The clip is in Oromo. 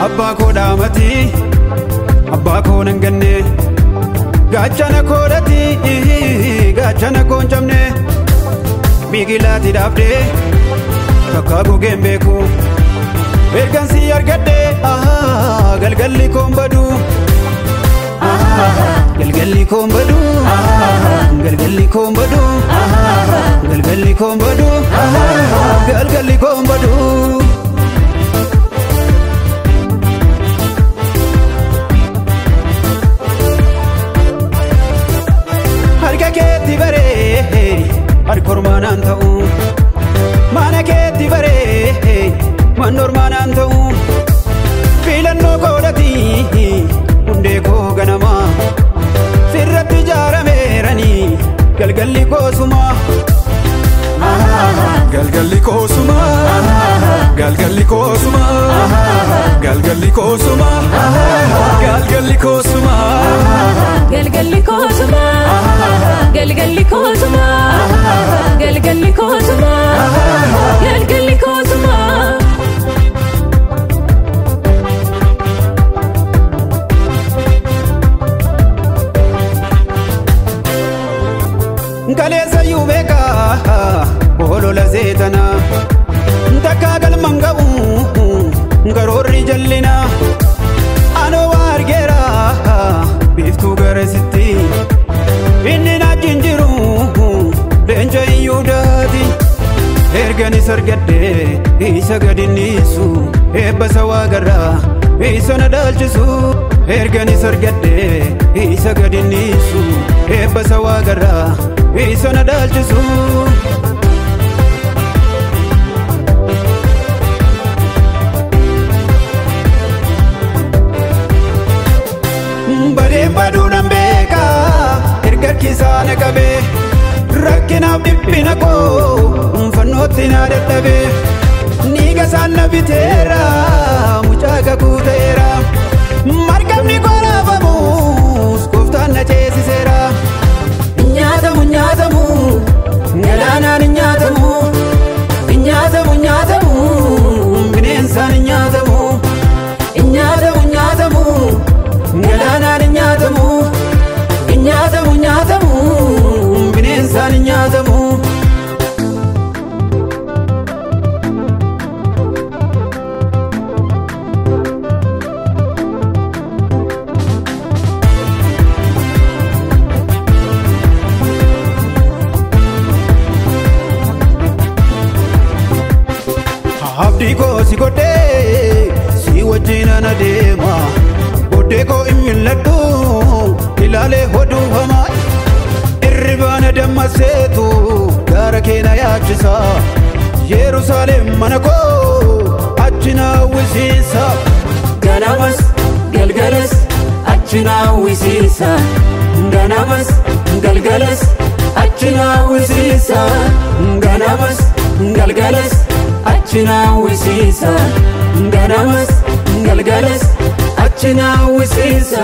Abba ko damati abba ko nanganne gachana ko dati gachana ko jamne bigilati dafde kakago gembeku ergan si argade galgalli kombadu galgalli kombadu galgalli kombadu galgalli kombadu galgalli kombadu harka keetti bare harkormaanaan ta'u mana keetti bare manormaanaan ta'u filannoo koodhati hundee koo ganama sirratti jaarameerani galgalli koosuma galgalli koosuma galgalli koosuma galgalli koosuma galgalli koosuma galgalli koosuma galgalli koosuma galgalli koosuma galgalli koosuma Kaleessa yubeka bolola zeetana takka galmanga'u garoorri jallina anoo argeera biiftuu garasitti inni naajin jiru leenca iyyuudhaati erganis argadde isa gadinniisu eebbasa waagarraa isa na dhaalchisu erganis argadde isa gadinniisu eebbasa waagarraa isa na dhaalchisu badeen baduudhaan beeka ergarkiisaa na qabe rakkinaaf dhiphina koo fannootti na dadhabe niigasaan na biteera mucaa kakuu ta'eera marqabni koo raafamus gooftaan na ceesiseera nyaatamu nyaatamu galaanaan nyaatamu nyaatamu nyaatamu bineensaan nyaatamu nyaatamu nyaatamu galaanaan nyaatamu nyaatamu nyaatamu bineensaan nyaatamu abdii koo si godhee si wajjin ana deema godhee koo imilladhu ilaalee hodhuu hamaa irribaana dammaseetu gaara keena yaachisa Yerusaalem mana koo achi na hawwisiisa ganamas galgalas achi na hawwisiisa ganamas galgalas achi na hawwisiisa ganamas galgalas achi na hawwisiisa ganamas galgalas achi na hawwisiisa